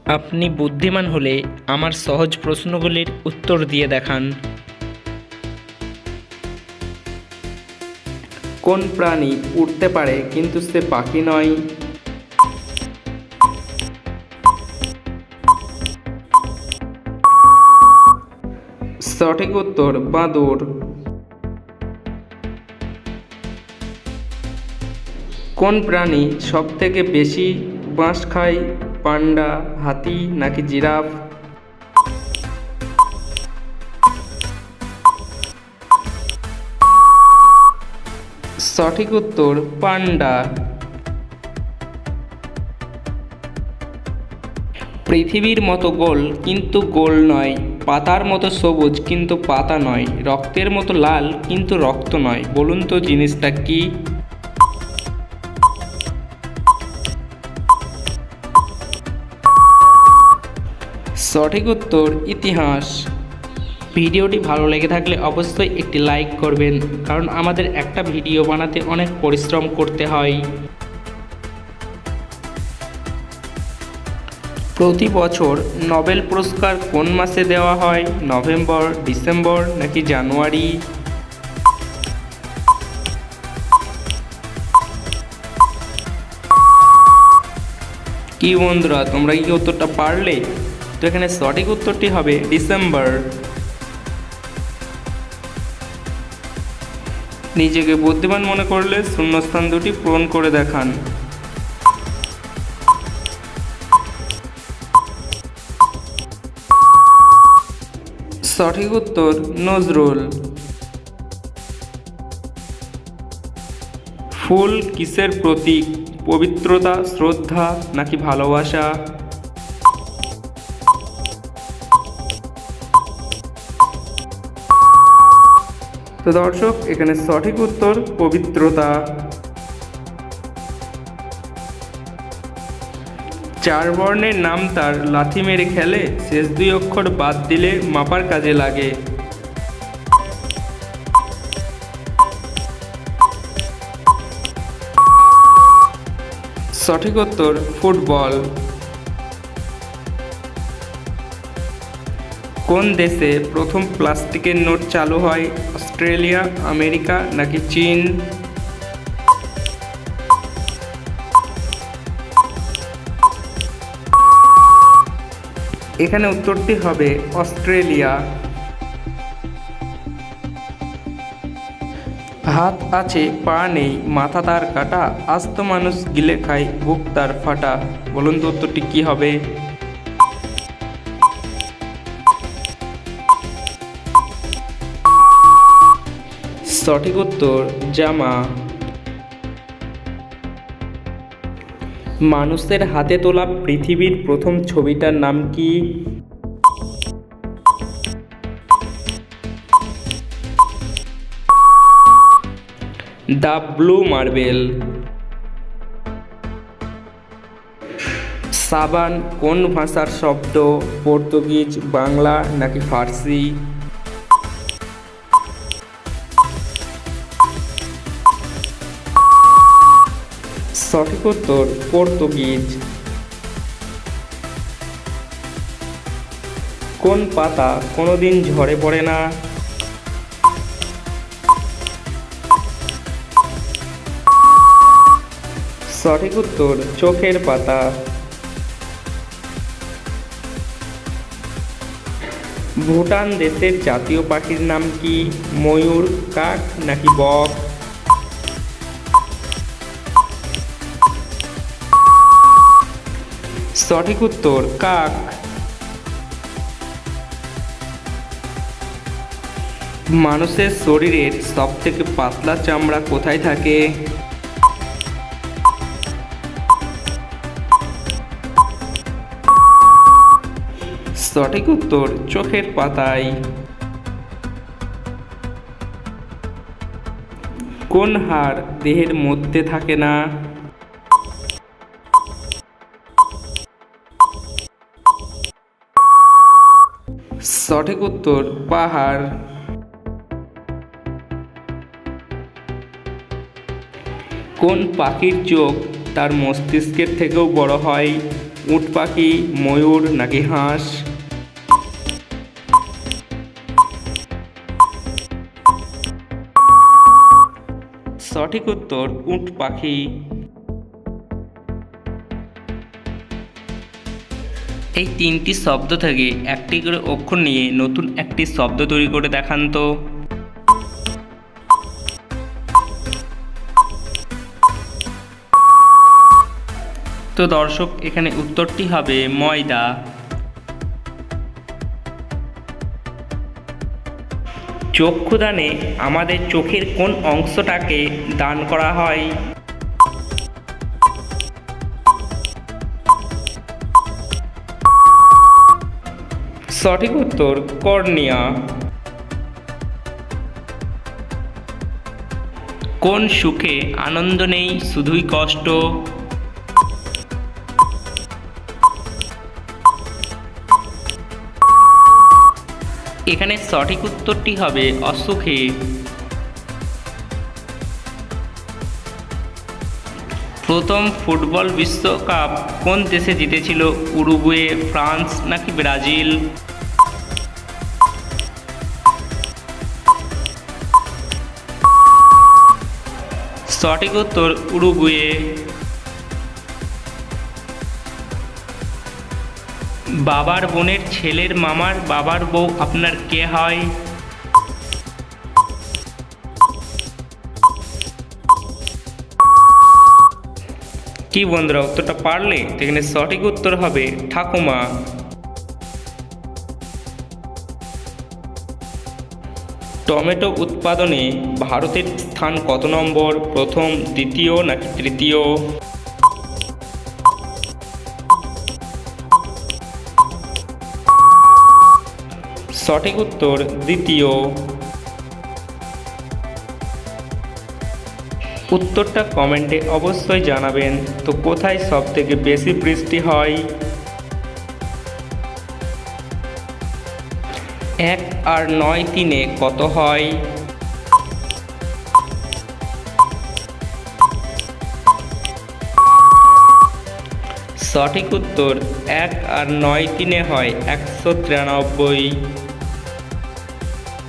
আপনি বুদ্ধিমান হলে আমার সহজ প্রশ্নগুলির উত্তর দিয়ে দেখান। কোন প্রাণী উড়তে পারে কিন্তু সে পাখি নয়? সঠিক উত্তর বাদুড়। কোন প্রাণী সবথেকে বেশি বাঁশ খায়? পান্ডা, হাতি নাকি জিরাফ? সঠিক উত্তর পান্ডা। পৃথিবীর মতো গোল কিন্তু গোল নয়, পাতার মতো সবুজ কিন্তু পাতা নয়, রক্তের মতো লাল কিন্তু রক্ত নয়, বলুন তো জিনিসটা কি? সঠিক উত্তর ইতিহাস। ভিডিওটি ভালো লেগে থাকলে অবশ্যই একটি লাইক করবেন, কারণ আমাদের একটা ভিডিও বানাতে অনেক পরিশ্রম করতে হয়। প্রতি বছর নোবেল পুরস্কার কোন মাসে দেওয়া হয়? নভেম্বর, ডিসেম্বর নাকি জানুয়ারি? কি বন্ধুরা, তোমরা কি উত্তরটা পারলে? তো এখানে সঠিক উত্তরটি হবে ডিসেম্বর। নিজেকে বুদ্ধিমান মনে করলে শূন্যস্থান দুটি পূরণ করে দেখান। সঠিক উত্তর নজরুল। ফুল কিসের প্রতীক? পবিত্রতা, শ্রদ্ধা নাকি ভালোবাসা? তো দর্শক, এখানে সঠিক উত্তর পবিত্রতা। চার বর্ণের নাম তার লাথি মেরে খেলে, শেষ দুই অক্ষর বাদ দিলে মাপার কাজে লাগে। সঠিক উত্তর ফুটবল। কোন দেশে প্রথম প্লাস্টিকের নোট চালু হয়? অস্ট্রেলিয়া, আমেরিকা নাকি চীন? এখানে উত্তরটি হবে অস্ট্রেলিয়া। হাত আছে পা নেই, মাথা তার কাটা, আস্ত মানুষ গিলে খায়, বুক তার ফাটা, বলুন তো উত্তরটি কি হবে? সঠিক উত্তর জামা। মানুষের হাতে তোলা পৃথিবীর প্রথম ছবিটার নাম কি? The blue marble. সাবান কোন ভাষার শব্দ? পর্তুগিজ, বাংলা নাকি ফার্সি? সঠিক উত্তর পর্তুগিজ। কোন পাতা কোনোদিন ঝরে পড়ে না? সঠিক উত্তর চোখের পাতা। ভুটান দেশের জাতীয় পাখির নাম কি? ময়ূর, কাক নাকি বক? সঠিক উত্তর কাক। মানুষের শরীরের সবথেকে পাতলা চামড়া কোথায় থাকে? সঠিক উত্তর চোখের পাতায়। কোন হাড় দেহের মধ্যে থাকে না? সঠিক উত্তর পাহাড়। কোন পাখির চোখ তার মস্তিষ্কের থেকেও বড় হয়? উট পাখি, ময়ূর নাকি হাঁস? সঠিক উত্তর উট পাখি। এই তিনটি শব্দ থেকে একটি করে অক্ষর নিয়ে নতুন একটি শব্দ তৈরি করে দেখান তো। তো দর্শক, এখানে উত্তরটি হবে ময়দা। চক্ষুদানে আমাদের চোখের কোন অংশটাকে দান করা হয়? সঠিক উত্তর কর্নিয়া। কোন সুখে আনন্দ নেই, শুধুই কষ্ট? এখানে সঠিক উত্তরটি হবে অসুখে। প্রথম ফুটবল বিশ্বকাপ কোন দেশে জিতেছিল? উরুগুয়ে, ফ্রান্স নাকি ব্রাজিল? সঠিক উত্তর উরুগুয়ে। বাবার বোনের ছেলের মামার বাবার বউ আপনার কে হয়? কি বন্ধুরা, উত্তরটা পারলে? এখানে সঠিক উত্তর হবে ঠাকুমা। টমেটো উৎপাদনে ভারতের স্থান কত নম্বর? প্রথম, দ্বিতীয় নাকি তৃতীয়? সঠিক উত্তর দ্বিতীয়। উত্তরটা কমেন্টে অবশ্যই জানাবেন। তো কোথায় সবথেকে বেশি বৃষ্টি হয়? 1 আর 9 3-এ কত হয়? সঠিক উত্তর 1 আর 9 3-এ হয় 193।